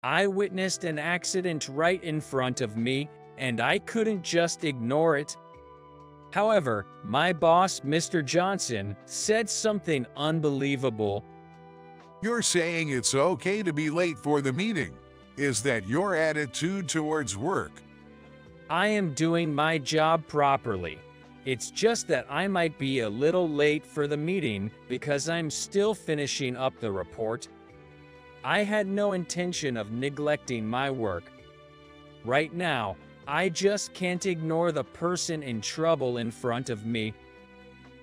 I witnessed an accident right in front of me, and I couldn't just ignore it. However, my boss, Mr. Johnson, said something unbelievable. You're saying it's okay to be late for the meeting. Is that your attitude towards work? I am doing my job properly. It's just that I might be a little late for the meeting because I'm still finishing up the report. I had no intention of neglecting my work. Right now, I just can't ignore the person in trouble in front of me.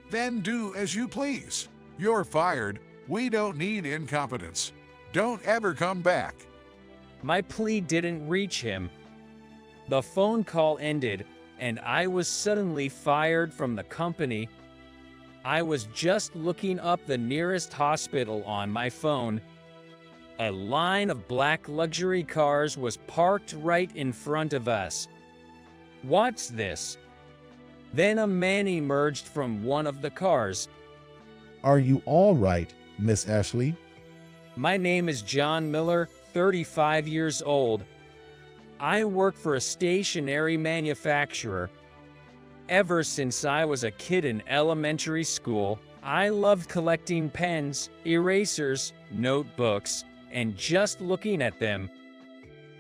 Then do as you please. You're fired. We don't need incompetence. Don't ever come back. My plea didn't reach him. The phone call ended, and I was suddenly fired from the company. I was just looking up the nearest hospital on my phone. A line of black luxury cars was parked right in front of us. What's this? Then a man emerged from one of the cars. Are you all right, Miss Ashley? My name is John Miller, 35 years old. I work for a stationery manufacturer. Ever since I was a kid in elementary school, I loved collecting pens, erasers, notebooks, and just looking at them.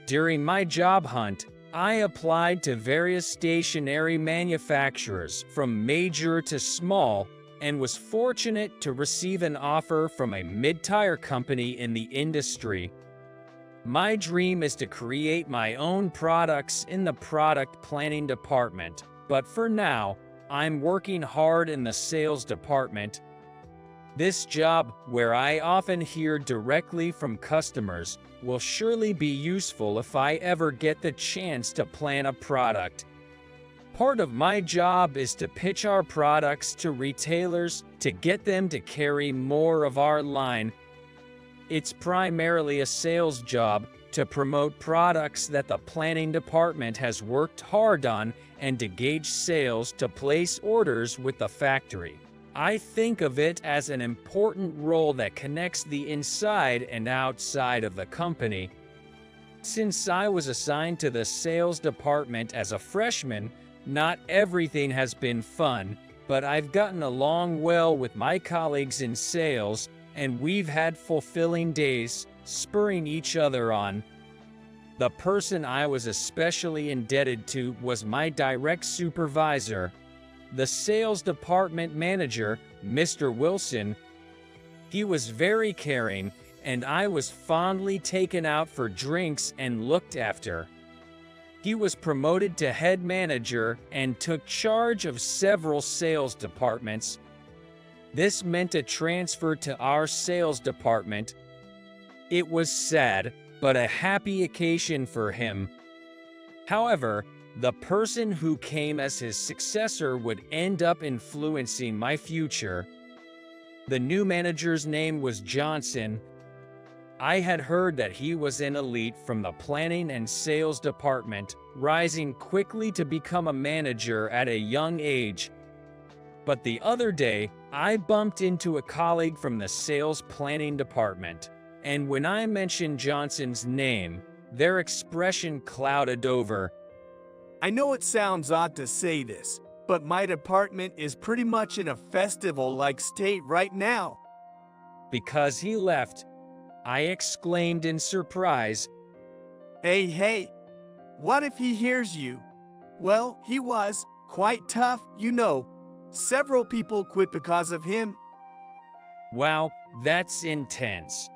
During my job hunt, I applied to various stationery manufacturers from major to small and was fortunate to receive an offer from a mid-tier company in the industry. My dream is to create my own products in the product planning department, but for now, I'm working hard in the sales department. This job, where I often hear directly from customers, will surely be useful if I ever get the chance to plan a product. Part of my job is to pitch our products to retailers to get them to carry more of our line. It's primarily a sales job to promote products that the planning department has worked hard on and to gauge sales to place orders with the factory. I think of it as an important role that connects the inside and outside of the company. Since I was assigned to the sales department as a freshman, not everything has been fun, but I've gotten along well with my colleagues in sales, and we've had fulfilling days, spurring each other on. The person I was especially indebted to was my direct supervisor, the sales department manager, Mr. Wilson. He was very caring, and I was fondly taken out for drinks and looked after. He was promoted to head manager and took charge of several sales departments. This meant a transfer to our sales department. It was sad, but a happy occasion for him. However, the person who came as his successor would end up influencing my future. The new manager's name was Johnson. I had heard that he was an elite from the planning and sales department, rising quickly to become a manager at a young age. But the other day, I bumped into a colleague from the sales planning department, and when I mentioned Johnson's name, their expression clouded over. I know it sounds odd to say this, but my department is pretty much in a festival-like state right now. Because he left, I exclaimed in surprise. Hey, what if he hears you? Well, he was quite tough, you know. Several people quit because of him. Wow, that's intense.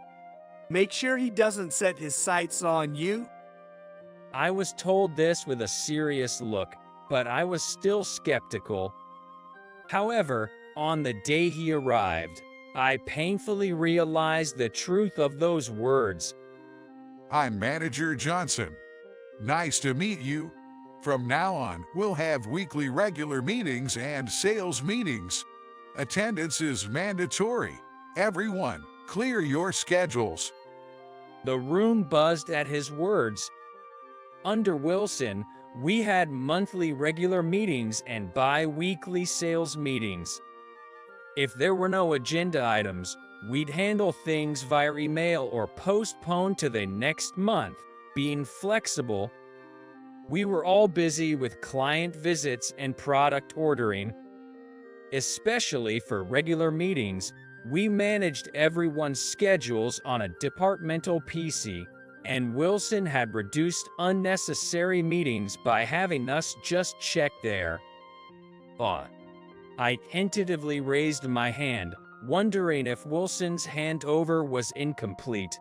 Make sure he doesn't set his sights on you. I was told this with a serious look, but I was still skeptical. However, on the day he arrived, I painfully realized the truth of those words. I'm Manager Johnson. Nice to meet you. From now on, we'll have weekly regular meetings and sales meetings. Attendance is mandatory. Everyone, clear your schedules. The room buzzed at his words. Under Wilson, we had monthly regular meetings and bi-weekly sales meetings. If there were no agenda items, We'd handle things via email or postpone to the next month, being flexible. We were all busy with client visits and product ordering. Especially for regular meetings, we managed everyone's schedules on a departmental PC, and Wilson had reduced unnecessary meetings by having us just check there. I tentatively raised my hand, wondering if Wilson's handover was incomplete.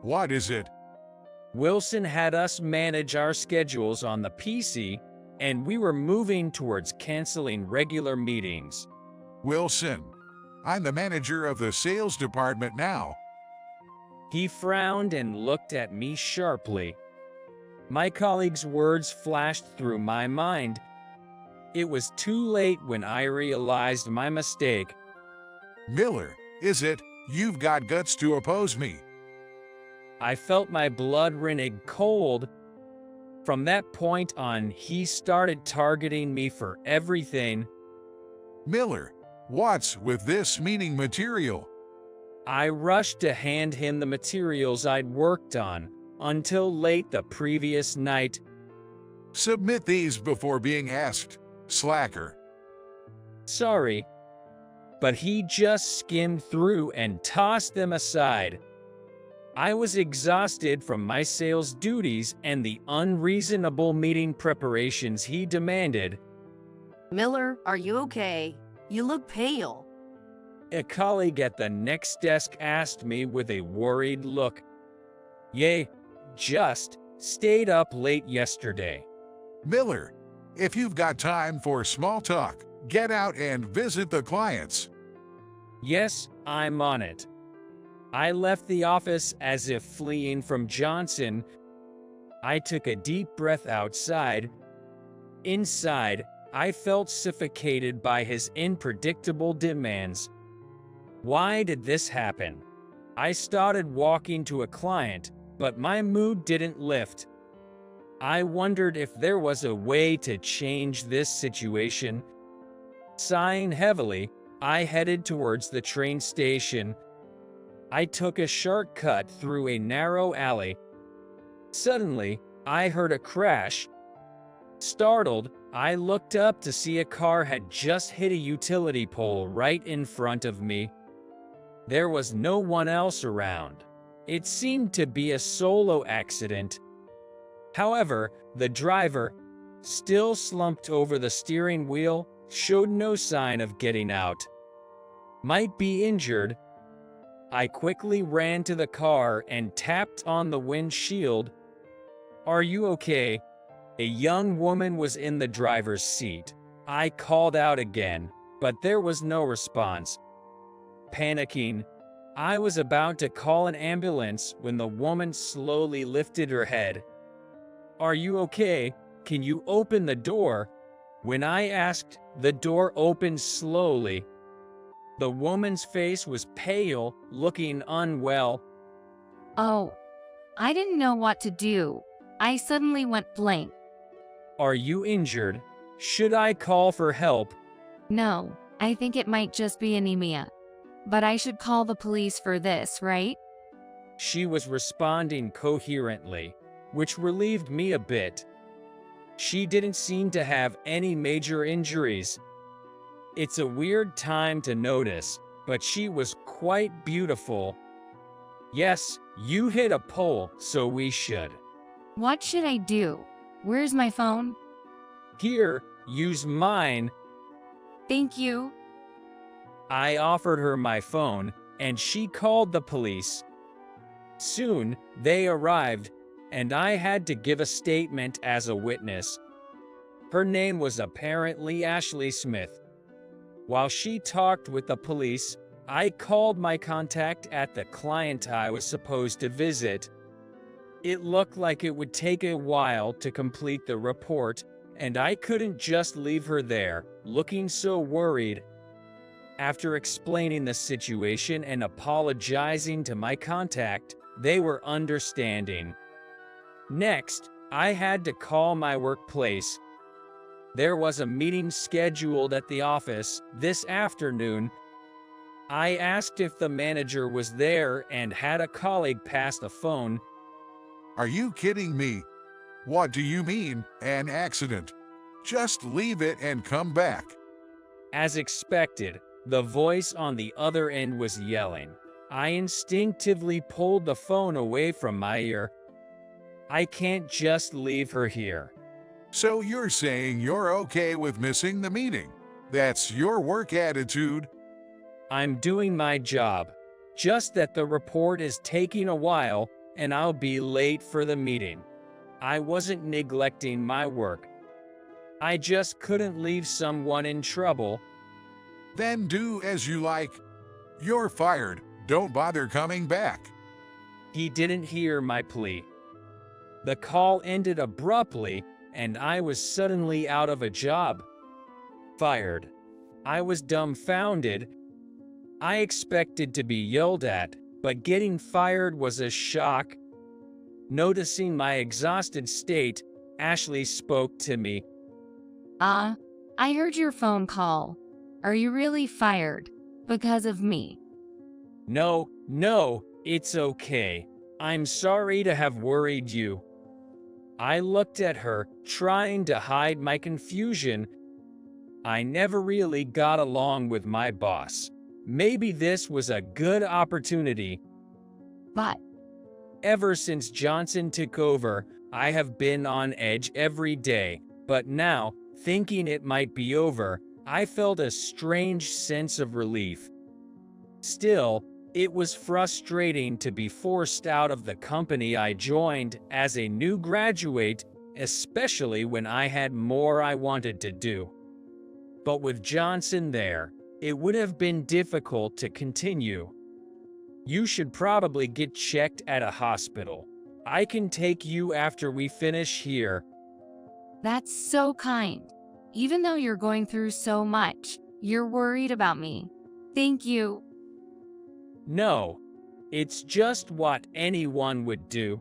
What is it? Wilson had us manage our schedules on the PC, and we were moving towards canceling regular meetings. Wilson, I'm the manager of the sales department now. He frowned and looked at me sharply. My colleague's words flashed through my mind. It was too late when I realized my mistake. Miller, is it? You've got guts to oppose me. I felt my blood running cold. From that point on, he started targeting me for everything. Miller, what's with this meeting material? I rushed to hand him the materials I'd worked on until late the previous night. Submit these before being asked, slacker. Sorry, but he just skimmed through and tossed them aside. I was exhausted from my sales duties and the unreasonable meeting preparations he demanded. Miller, are you okay? You look pale. A colleague at the next desk asked me with a worried look. Just stayed up late yesterday. Miller, if you've got time for small talk, get out and visit the clients. Yes, I'm on it. I left the office as if fleeing from Johnson. I took a deep breath outside. Inside, I felt suffocated by his unpredictable demands. Why did this happen? I started walking to a client, but my mood didn't lift. I wondered if there was a way to change this situation. Sighing heavily, I headed towards the train station. I took a shortcut through a narrow alley. Suddenly, I heard a crash. Startled, I looked up to see a car had just hit a utility pole right in front of me. There was no one else around. It seemed to be a solo accident. However, the driver, still slumped over the steering wheel, showed no sign of getting out. Might be injured. I quickly ran to the car and tapped on the windshield. "Are you okay?" A young woman was in the driver's seat. I called out again, but there was no response. Panicking, I was about to call an ambulance when the woman slowly lifted her head. "Are you okay? Can you open the door?" When I asked, the door opened slowly. The woman's face was pale, looking unwell. Oh, I didn't know what to do. I suddenly went blank. "Are you injured? Should I call for help?" No, I think it might just be anemia. But I should call the police for this, right? She was responding coherently, which relieved me a bit. She didn't seem to have any major injuries. It's a weird time to notice, but she was quite beautiful. "Yes, you hit a pole, so we should." What should I do? Where's my phone? "Here, use mine." Thank you. I offered her my phone, and she called the police. Soon, they arrived, and I had to give a statement as a witness. Her name was apparently Ashley Smith. While she talked with the police, I called my contact at the client I was supposed to visit. It looked like it would take a while to complete the report, and I couldn't just leave her there, looking so worried. After explaining the situation and apologizing to my contact, they were understanding. Next, I had to call my workplace. There was a meeting scheduled at the office this afternoon. I asked if the manager was there and had a colleague pass the phone. Are you kidding me? What do you mean, an accident? Just leave it and come back. As expected, the voice on the other end was yelling. I instinctively pulled the phone away from my ear. I can't just leave her here. So you're saying you're okay with missing the meeting? That's your work attitude? I'm doing my job, just that the report is taking a while and I'll be late for the meeting. I wasn't neglecting my work. I just couldn't leave someone in trouble. Then do as you like. You're fired. Don't bother coming back. He didn't hear my plea. The call ended abruptly and I was suddenly out of a job. Fired. I was dumbfounded. I expected to be yelled at, but getting fired was a shock. Noticing my exhausted state, Ashley spoke to me. I heard your phone call. Are you really fired? Because of me? No, it's okay. I'm sorry to have worried you. I looked at her, trying to hide my confusion. I never really got along with my boss. Maybe this was a good opportunity. But Ever since Johnson took over, I have been on edge every day, but now, thinking it might be over, I felt a strange sense of relief. Still, it was frustrating to be forced out of the company I joined as a new graduate, especially when I had more I wanted to do. But with Johnson there, it would have been difficult to continue. You should probably get checked at a hospital. I can take you after we finish here. that's so kind. Even though you're going through so much, you're worried about me. Thank you. No, it's just what anyone would do.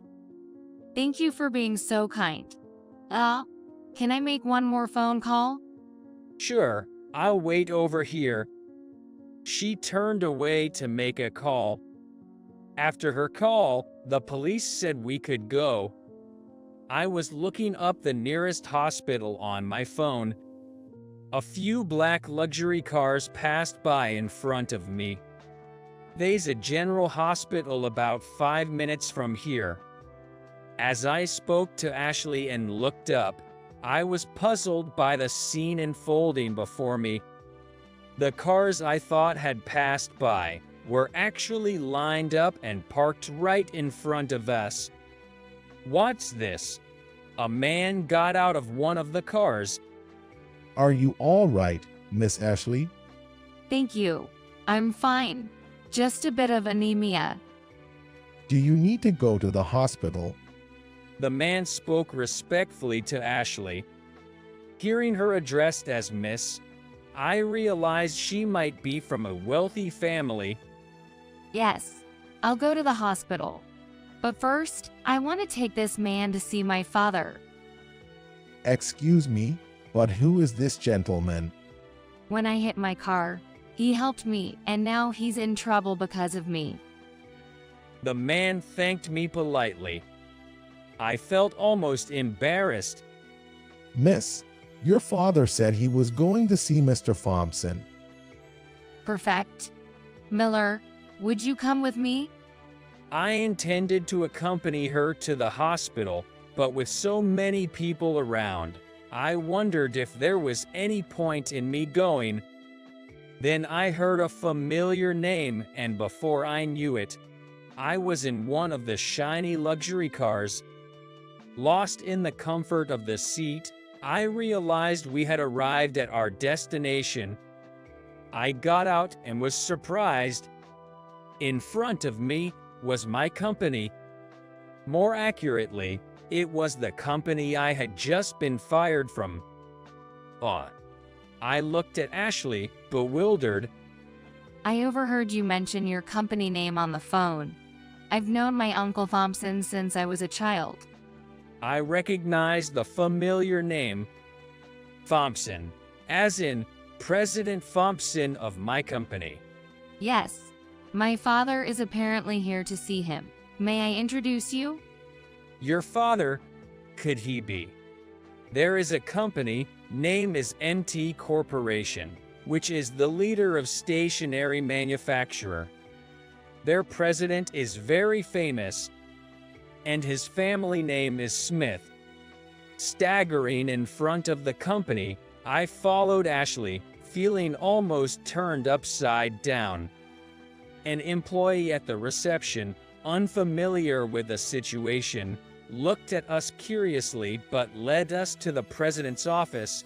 Thank you for being so kind. Can I make one more phone call? Sure, I'll wait over here. She turned away to make a call. After her call, the police said we could go. I was looking up the nearest hospital on my phone. A few black luxury cars passed by in front of me. There's a general hospital about 5 minutes from here. As I spoke to Ashley and looked up, I was puzzled by the scene unfolding before me. The cars I thought had passed by were actually lined up and parked right in front of us. What's this? A man got out of one of the cars. Are you all right, Miss Ashley? Thank you. I'm fine. Just a bit of anemia. Do you need to go to the hospital? The man spoke respectfully to Ashley. Hearing her addressed as Miss, I realized she might be from a wealthy family. Yes, I'll go to the hospital. But first, I want to take this man to see my father. Excuse me, but who is this gentleman? When I hit my car, he helped me, and now he's in trouble because of me. The man thanked me politely. I felt almost embarrassed. Miss, your father said he was going to see Mr. Thompson. Perfect. Miller, would you come with me? I intended to accompany her to the hospital, but with so many people around, I wondered if there was any point in me going. Then I heard a familiar name, and before I knew it, I was in one of the shiny luxury cars. Lost in the comfort of the seat, I realized we had arrived at our destination. I got out and was surprised. In front of me was my company. More accurately, it was the company I had just been fired from. I looked at Ashley, bewildered. I overheard you mention your company name on the phone. I've known my Uncle Thompson since I was a child. I recognized the familiar name, Thompson, as in President Thompson of my company. Yes. My father is apparently here to see him. May I introduce you? Your father, could he be? There is a company, name is MT Corporation, which is the leader of stationery manufacturer. Their president is very famous, and his family name is Smith. Staggering in front of the company, I followed Ashley, feeling almost turned upside down. An employee at the reception, unfamiliar with the situation, looked at us curiously but led us to the president's office.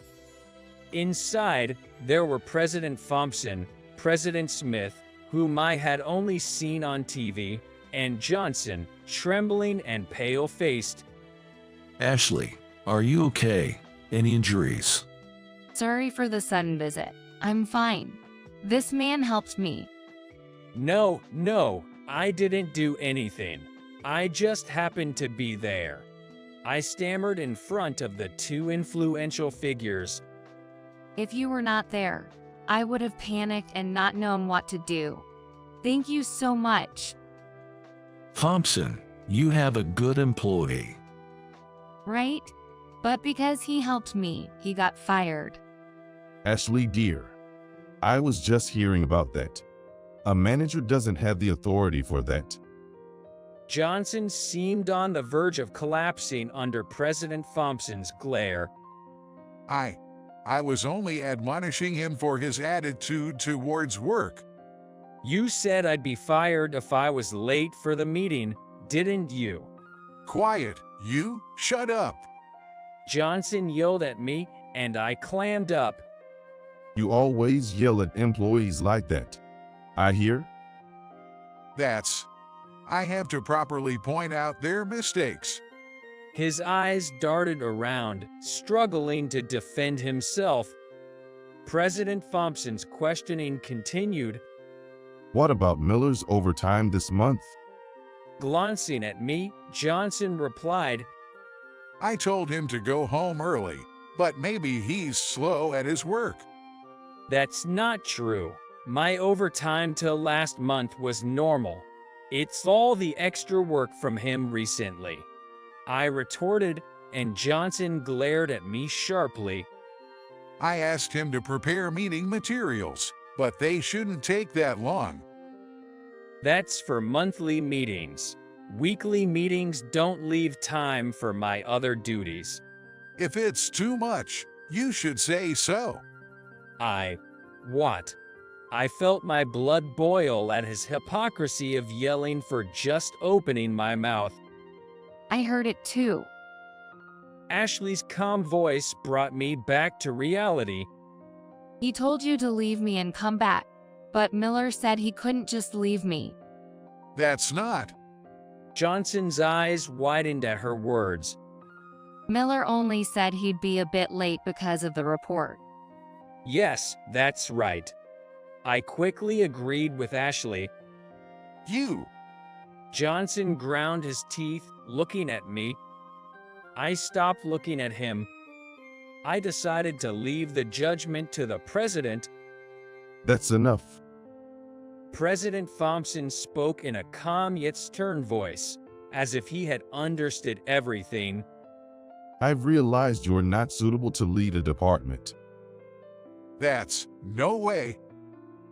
Inside, there were President Thompson, President Smith, whom I had only seen on TV, and Johnson, trembling and pale-faced. Ashley, are you okay? Any injuries? Sorry for the sudden visit. I'm fine. This man helped me. No, I didn't do anything. I just happened to be there. I stammered in front of the two influential figures. If you were not there, I would have panicked and not known what to do. Thank you so much. Thompson, you have a good employee. Right? But because he helped me, he got fired. Ashley dear, I was just hearing about that. A manager doesn't have the authority for that. Johnson seemed on the verge of collapsing under President Thompson's glare. I was only admonishing him for his attitude towards work. You said I'd be fired if I was late for the meeting, didn't you? Quiet, you, shut up. Johnson yelled at me, and I clammed up. You always yell at employees like that. I hear? I have to properly point out their mistakes. His eyes darted around, struggling to defend himself. President Thompson's questioning continued. What about Miller's overtime this month? Glancing at me, Johnson replied, I told him to go home early, but maybe he's slow at his work. That's not true. My overtime till last month was normal. It's all the extra work from him recently. I retorted, and Johnson glared at me sharply. I asked him to prepare meeting materials, but they shouldn't take that long. That's for monthly meetings. Weekly meetings don't leave time for my other duties. If it's too much, you should say so. What? I felt my blood boil at his hypocrisy of yelling for just opening my mouth. I heard it too. Ashley's calm voice brought me back to reality. He told you to leave me and come back, but Miller said he couldn't just leave me. That's not. Johnson's eyes widened at her words. Miller only said he'd be a bit late because of the report. Yes, that's right. I quickly agreed with Ashley. You. Johnson ground his teeth, looking at me. I stopped looking at him. I decided to leave the judgment to the president. That's enough. President Thompson spoke in a calm yet stern voice, as if he had understood everything. I've realized you're not suitable to lead a department. That's no way.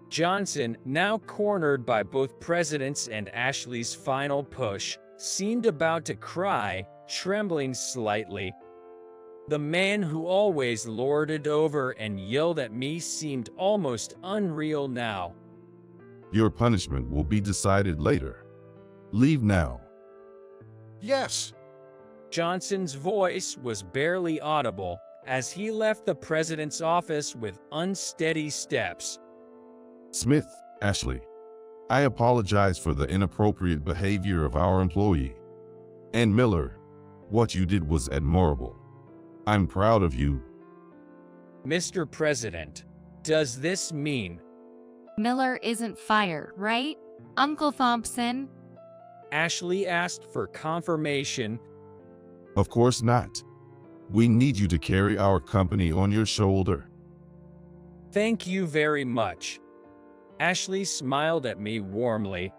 Johnson, now cornered by both presidents and Ashley's final push, seemed about to cry, trembling slightly. The man who always lorded over and yelled at me seemed almost unreal now. Your punishment will be decided later. Leave now. Yes. Johnson's voice was barely audible as he left the president's office with unsteady steps. Smith, Ashley, I apologize for the inappropriate behavior of our employee. And Miller, what you did was admirable. I'm proud of you. Mr. President, does this mean? Miller isn't fired, right, Uncle Thompson? Ashley asked for confirmation. Of course not. We need you to carry our company on your shoulder. Thank you very much. Ashley smiled at me warmly.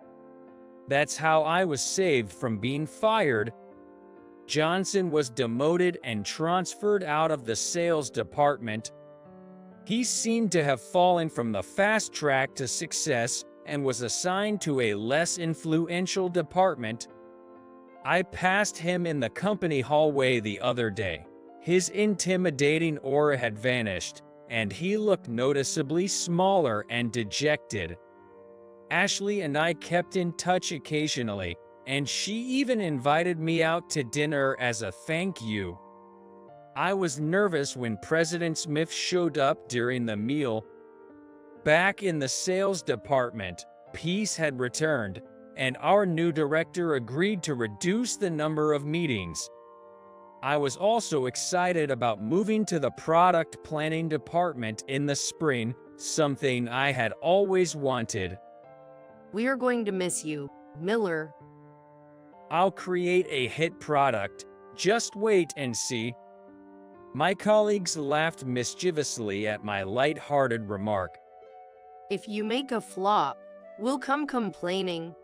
That's how I was saved from being fired. Johnson was demoted and transferred out of the sales department. He seemed to have fallen from the fast track to success and was assigned to a less influential department. I passed him in the company hallway the other day. His intimidating aura had vanished, and he looked noticeably smaller and dejected. Ashley and I kept in touch occasionally, and she even invited me out to dinner as a thank you. I was nervous when President Smith showed up during the meal. Back in the sales department, peace had returned, and our new director agreed to reduce the number of meetings. I was also excited about moving to the product planning department in the spring, something I had always wanted. We are going to miss you, Miller. I'll create a hit product. Just wait and see. My colleagues laughed mischievously at my light-hearted remark. If you make a flop, we'll come complaining.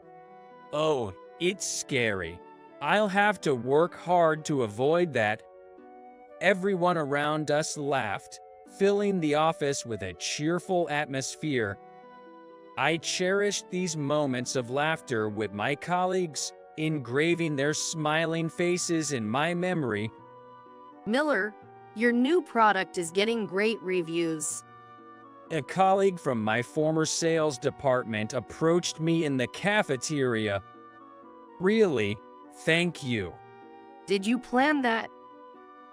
Oh, it's scary. I'll have to work hard to avoid that. Everyone around us laughed, filling the office with a cheerful atmosphere. I cherished these moments of laughter with my colleagues, engraving their smiling faces in my memory. Miller, your new product is getting great reviews. A colleague from my former sales department approached me in the cafeteria. Really? Thank you. Did you plan that?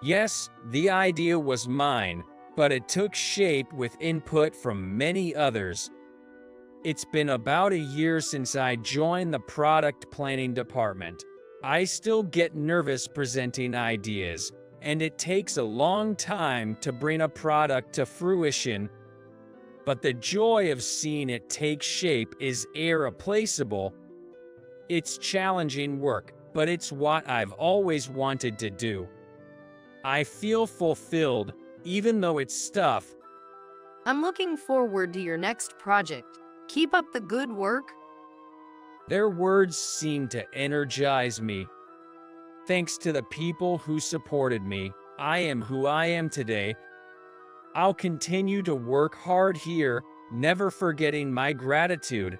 Yes, the idea was mine, but it took shape with input from many others. It's been about a year since I joined the product planning department. I still get nervous presenting ideas, and it takes a long time to bring a product to fruition. But the joy of seeing it take shape is irreplaceable. It's challenging work, but it's what I've always wanted to do. I feel fulfilled, even though it's tough. I'm looking forward to your next project. Keep up the good work. Their words seem to energize me. Thanks to the people who supported me, I am who I am today. I'll continue to work hard here, never forgetting my gratitude.